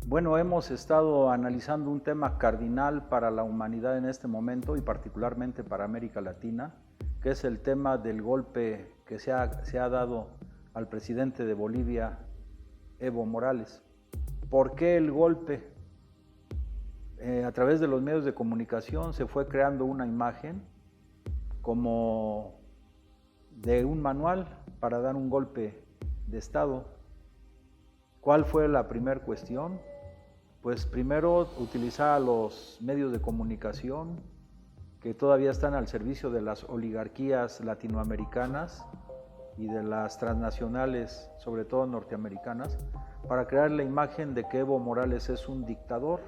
Bueno, hemos estado analizando un tema cardinal para la humanidad en este momento y particularmente para América Latina, que es el tema del golpe que se ha dado al presidente de Bolivia, Evo Morales. ¿Por qué el golpe? A través de los medios de comunicación se fue creando una imagen como de un manual para dar un golpe de Estado. ¿Cuál fue la primera cuestión? Pues primero utilizar a los medios de comunicación que todavía están al servicio de las oligarquías latinoamericanas y de las transnacionales, sobre todo norteamericanas, para crear la imagen de que Evo Morales es un dictador.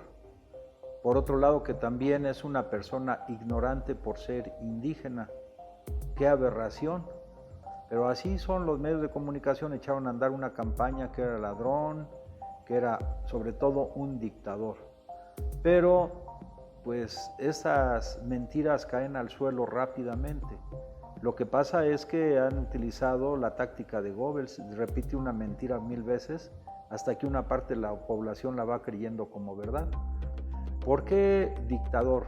Por otro lado, que también es una persona ignorante por ser indígena. ¡Qué aberración! Pero así son los medios de comunicación, echaron a andar una campaña que era ladrón, que era sobre todo un dictador. Pero pues esas mentiras caen al suelo rápidamente. Lo que pasa es que han utilizado la táctica de Goebbels, repite una mentira 1000 veces hasta que una parte de la población la va creyendo como verdad. ¿Por qué dictador?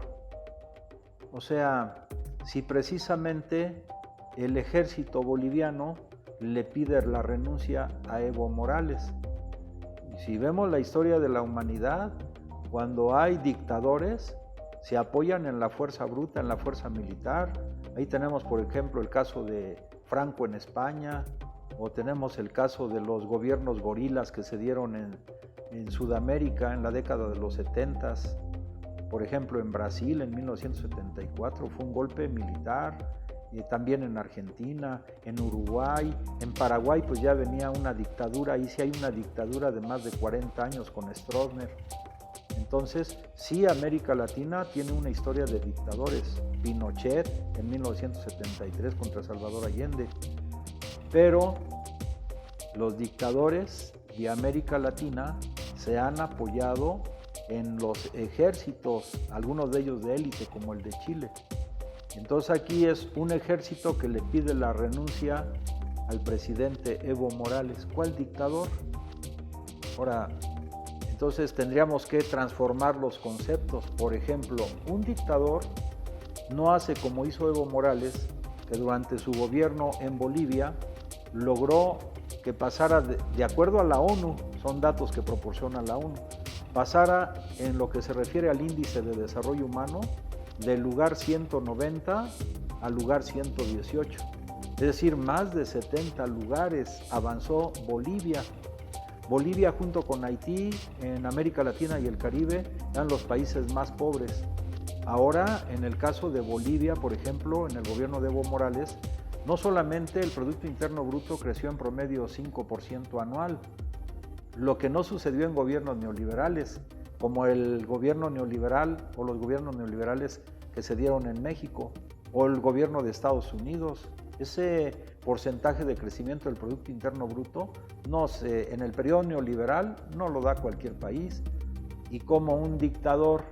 O sea, si precisamente el ejército boliviano le pide la renuncia a Evo Morales. Y si vemos la historia de la humanidad, cuando hay dictadores, se apoyan en la fuerza bruta, en la fuerza militar. Ahí tenemos, por ejemplo, el caso de Franco en España, o tenemos el caso de los gobiernos gorilas que se dieron en Sudamérica en la década de los 70s. Por ejemplo, en Brasil en 1974 fue un golpe militar, también en Argentina, en Uruguay, en Paraguay pues ya venía una dictadura, ahí sí hay una dictadura de más de 40 años con Stroessner. Entonces, sí, América Latina tiene una historia de dictadores, Pinochet en 1973 contra Salvador Allende, pero los dictadores de América Latina se han apoyado en los ejércitos, algunos de ellos de élite como el de Chile. Entonces aquí es un ejército que le pide la renuncia al presidente Evo Morales. ¿Cuál dictador? Ahora, entonces tendríamos que transformar los conceptos. Por ejemplo, un dictador no hace como hizo Evo Morales, que durante su gobierno en Bolivia logró que pasara, de acuerdo a la ONU, son datos que proporciona la ONU, pasara en lo que se refiere al índice de desarrollo humano del lugar 190 al lugar 118. Es decir, más de 70 lugares avanzó Bolivia. Bolivia junto con Haití en América Latina y el Caribe eran los países más pobres. Ahora, en el caso de Bolivia, por ejemplo, en el gobierno de Evo Morales, no solamente el Producto Interno Bruto creció en promedio 5% anual, lo que no sucedió en gobiernos neoliberales, como el gobierno neoliberal o los gobiernos neoliberales que se dieron en México o el gobierno de Estados Unidos. Ese porcentaje de crecimiento del Producto Interno Bruto en el periodo neoliberal no lo da cualquier país, y como un dictador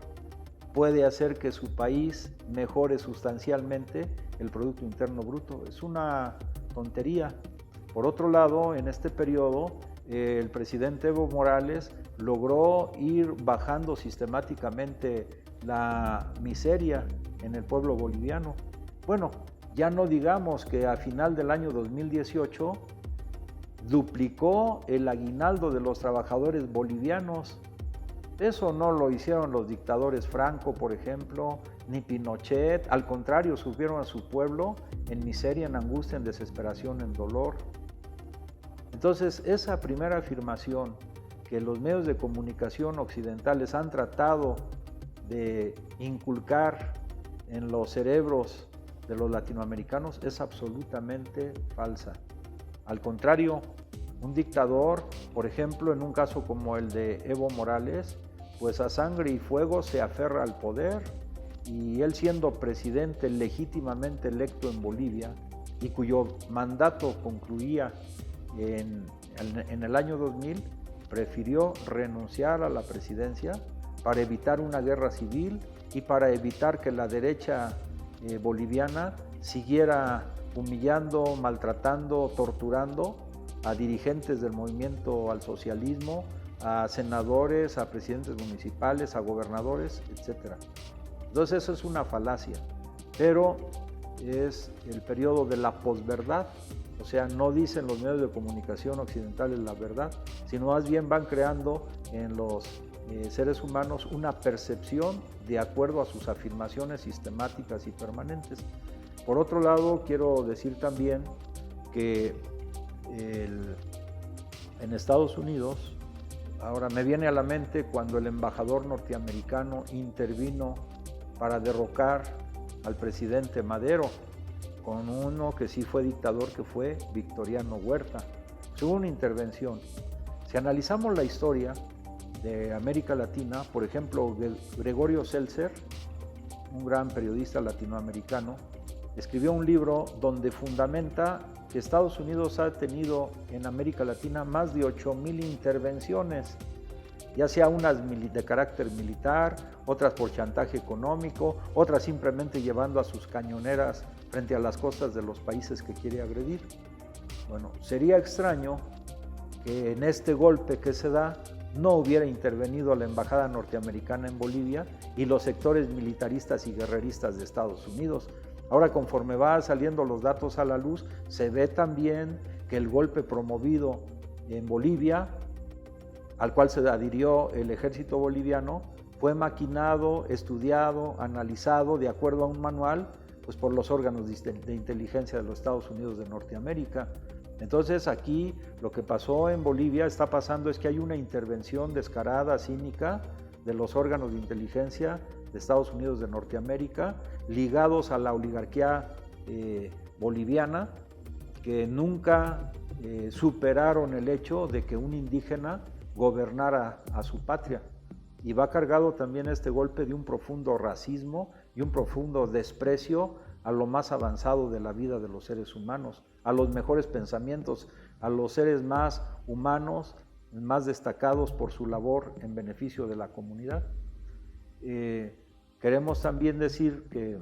puede hacer que su país mejore sustancialmente el Producto Interno Bruto. Es una tontería. Por otro lado, en este periodo, el presidente Evo Morales logró ir bajando sistemáticamente la miseria en el pueblo boliviano. Bueno, ya no digamos que a final del año 2018 duplicó el aguinaldo de los trabajadores bolivianos. Eso no lo hicieron los dictadores Franco, por ejemplo, ni Pinochet. Al contrario, subieron a su pueblo en miseria, en angustia, en desesperación, en dolor. Entonces, esa primera afirmación que los medios de comunicación occidentales han tratado de inculcar en los cerebros de los latinoamericanos es absolutamente falsa. Al contrario, un dictador, por ejemplo, en un caso como el de Evo Morales, pues a sangre y fuego se aferra al poder, y él, siendo presidente legítimamente electo en Bolivia y cuyo mandato concluía en el año 2000, prefirió renunciar a la presidencia para evitar una guerra civil y para evitar que la derecha boliviana siguiera humillando, maltratando, torturando a dirigentes del movimiento al socialismo a senadores, a presidentes municipales, a gobernadores, etc. Entonces eso es una falacia, pero es el periodo de la posverdad, o sea, no dicen los medios de comunicación occidentales la verdad, sino más bien van creando en los seres humanos una percepción de acuerdo a sus afirmaciones sistemáticas y permanentes. Por otro lado, quiero decir también que en Estados Unidos, ahora me viene a la mente cuando el embajador norteamericano intervino para derrocar al presidente Madero, con uno que sí fue dictador, que fue Victoriano Huerta. Hubo una intervención. Si analizamos la historia de América Latina, por ejemplo, Gregorio Seltzer, un gran periodista latinoamericano, escribió un libro donde fundamenta que Estados Unidos ha tenido en América Latina más de 8,000 intervenciones, ya sea unas de carácter militar, otras por chantaje económico, otras simplemente llevando a sus cañoneras frente a las costas de los países que quiere agredir. Bueno, sería extraño que en este golpe que se da no hubiera intervenido la embajada norteamericana en Bolivia y los sectores militaristas y guerreristas de Estados Unidos. Ahora, conforme van saliendo los datos a la luz, se ve también que el golpe promovido en Bolivia, al cual se adhirió el ejército boliviano, fue maquinado, estudiado, analizado de acuerdo a un manual, pues por los órganos de inteligencia de los Estados Unidos de Norteamérica. Entonces aquí lo que pasó en Bolivia está pasando es que hay una intervención descarada, cínica, de los órganos de inteligencia de Estados Unidos de Norteamérica, ligados a la oligarquía boliviana, que nunca superaron el hecho de que un indígena gobernara a su patria. Y va cargado también este golpe de un profundo racismo y un profundo desprecio a lo más avanzado de la vida de los seres humanos, a los mejores pensamientos, a los seres más humanos, más destacados por su labor en beneficio de la comunidad. Queremos también decir que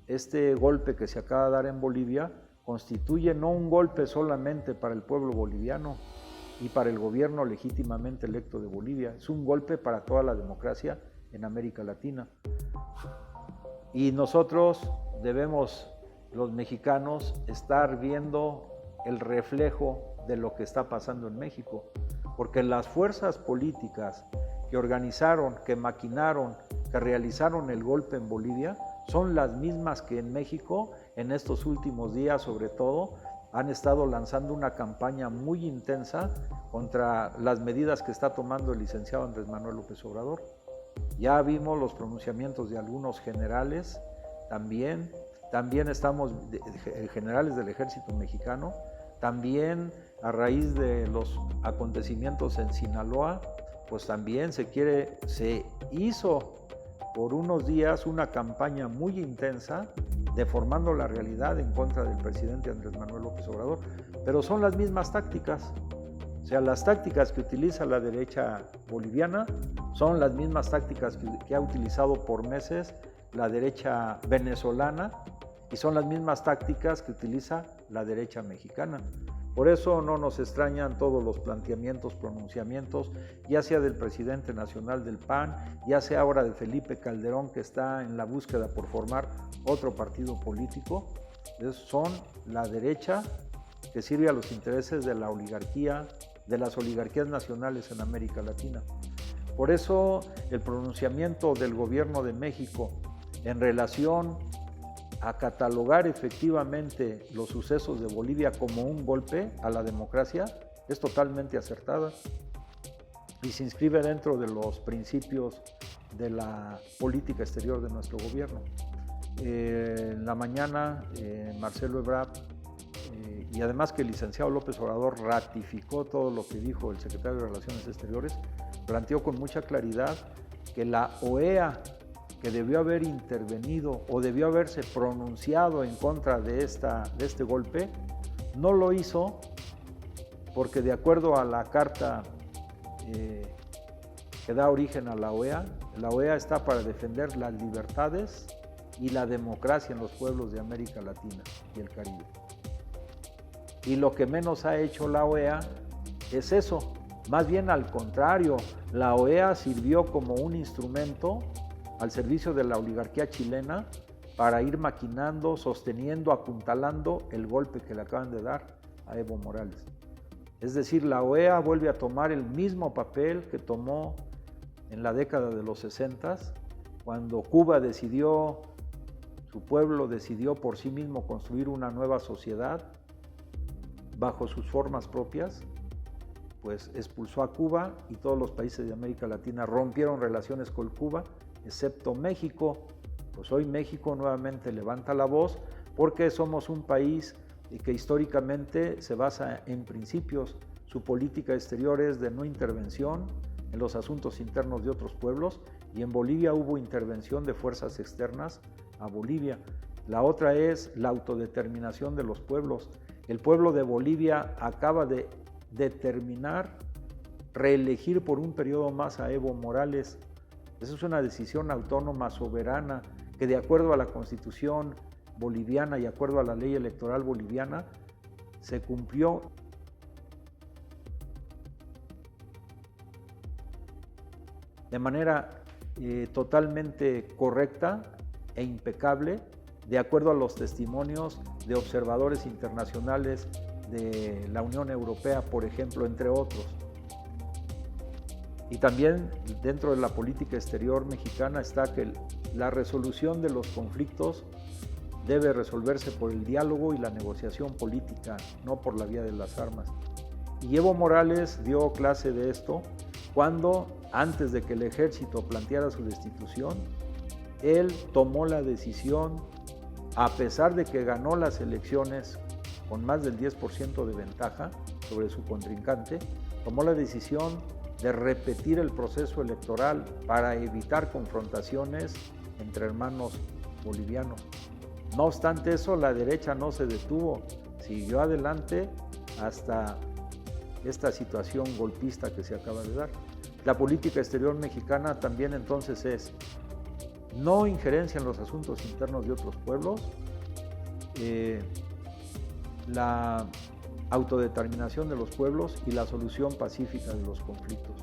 este golpe que se acaba de dar en Bolivia constituye no un golpe solamente para el pueblo boliviano y para el gobierno legítimamente electo de Bolivia, es un golpe para toda la democracia en América Latina. Y nosotros debemos, los mexicanos, estar viendo el reflejo de lo que está pasando en México, porque las fuerzas políticas que organizaron, que maquinaron, que realizaron el golpe en Bolivia, son las mismas que en México en estos últimos días, sobre todo, han estado lanzando una campaña muy intensa contra las medidas que está tomando el licenciado Andrés Manuel López Obrador. Ya vimos los pronunciamientos de algunos generales, también estamos generales del ejército mexicano, también a raíz de los acontecimientos en Sinaloa, pues también se hizo por unos días una campaña muy intensa deformando la realidad en contra del presidente Andrés Manuel López Obrador, pero son las mismas tácticas. O sea, las tácticas que utiliza la derecha boliviana son las mismas tácticas que ha utilizado por meses la derecha venezolana y son las mismas tácticas que utiliza la derecha mexicana. Por eso no nos extrañan todos los planteamientos, pronunciamientos, ya sea del presidente nacional del PAN, ya sea ahora de Felipe Calderón, que está en la búsqueda por formar otro partido político. Son la derecha que sirve a los intereses de la oligarquía, de las oligarquías nacionales en América Latina. Por eso el pronunciamiento del gobierno de México en relación a catalogar efectivamente los sucesos de Bolivia como un golpe a la democracia es totalmente acertada y se inscribe dentro de los principios de la política exterior de nuestro gobierno. En la mañana, Marcelo Ebrard, y además que el licenciado López Obrador ratificó todo lo que dijo el secretario de Relaciones Exteriores, planteó con mucha claridad que la OEA, que debió haber intervenido o debió haberse pronunciado en contra de este golpe, no lo hizo porque, de acuerdo a la carta que da origen a la OEA está para defender las libertades y la democracia en los pueblos de América Latina y el Caribe. Y lo que menos ha hecho la OEA es eso, Más bien al contrario, la OEA sirvió como un instrumento al servicio de la oligarquía chilena para ir maquinando, sosteniendo, apuntalando el golpe que le acaban de dar a Evo Morales. Es decir, la OEA vuelve a tomar el mismo papel que tomó en la década de los 60, cuando Cuba decidió, su pueblo decidió por sí mismo construir una nueva sociedad bajo sus formas propias, pues expulsó a Cuba y todos los países de América Latina rompieron relaciones con Cuba, excepto México. Pues hoy México nuevamente levanta la voz porque somos un país que históricamente se basa en principios. Su política exterior es de no intervención en los asuntos internos de otros pueblos, y en Bolivia hubo intervención de fuerzas externas a Bolivia. La otra es la autodeterminación de los pueblos. El pueblo de Bolivia acaba de determinar reelegir por un periodo más a Evo Morales. Esa es una decisión autónoma, soberana, que de acuerdo a la Constitución boliviana y de acuerdo a la ley electoral boliviana se cumplió. De manera totalmente correcta e impecable, de acuerdo a los testimonios de observadores internacionales de la Unión Europea, por ejemplo, entre otros. Y también dentro de la política exterior mexicana está que la resolución de los conflictos debe resolverse por el diálogo y la negociación política, no por la vía de las armas. Y Evo Morales dio clase de esto cuando, antes de que el ejército planteara su destitución, él tomó la decisión, a pesar de que ganó las elecciones con más del 10% de ventaja sobre su contrincante, tomó la decisión de repetir el proceso electoral para evitar confrontaciones entre hermanos bolivianos. No obstante eso, la derecha no se detuvo, siguió adelante hasta esta situación golpista que se acaba de dar. La política exterior mexicana también entonces es no injerencia en los asuntos internos de otros pueblos, la autodeterminación de los pueblos y la solución pacífica de los conflictos.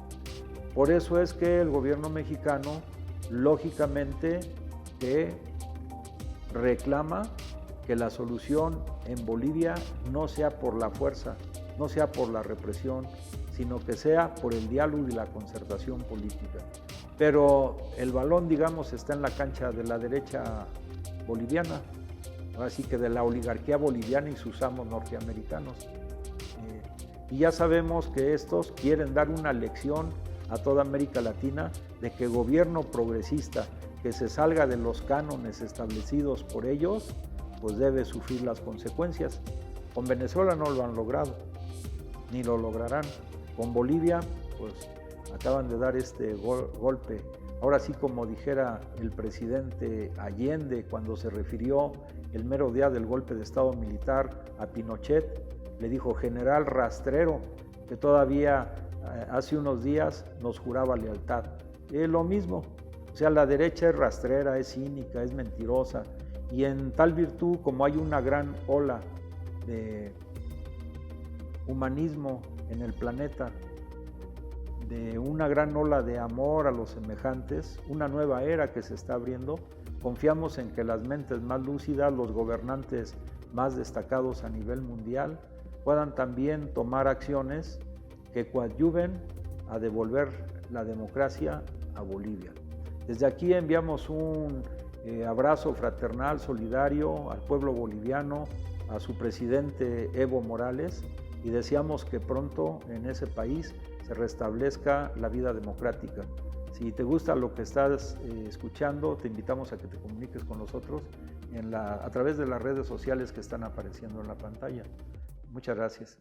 Por eso es que el gobierno mexicano, lógicamente, que reclama que la solución en Bolivia no sea por la fuerza, no sea por la represión, sino que sea por el diálogo y la concertación política. Pero el balón, digamos, está en la cancha de la derecha boliviana, así que de la oligarquía boliviana y sus amos norteamericanos. Y ya sabemos que estos quieren dar una lección a toda América Latina de que gobierno progresista que se salga de los cánones establecidos por ellos, pues debe sufrir las consecuencias. Con Venezuela no lo han logrado, ni lo lograrán. Con Bolivia, pues acaban de dar este golpe. Ahora sí, como dijera el presidente Allende cuando se refirió el mero día del golpe de Estado militar a Pinochet, le dijo general rastrero, que todavía hace unos días nos juraba lealtad. Es lo mismo, o sea, la derecha es rastrera, es cínica, es mentirosa, y en tal virtud, como hay una gran ola de humanismo en el planeta, de una gran ola de amor a los semejantes, una nueva era que se está abriendo, confiamos en que las mentes más lúcidas, los gobernantes más destacados a nivel mundial, puedan también tomar acciones que coadyuven a devolver la democracia a Bolivia. Desde aquí enviamos un abrazo fraternal, solidario al pueblo boliviano, a su presidente Evo Morales, y deseamos que pronto en ese país se restablezca la vida democrática. Si te gusta lo que estás escuchando, te invitamos a que te comuniques con nosotros a través de las redes sociales que están apareciendo en la pantalla. Muchas gracias.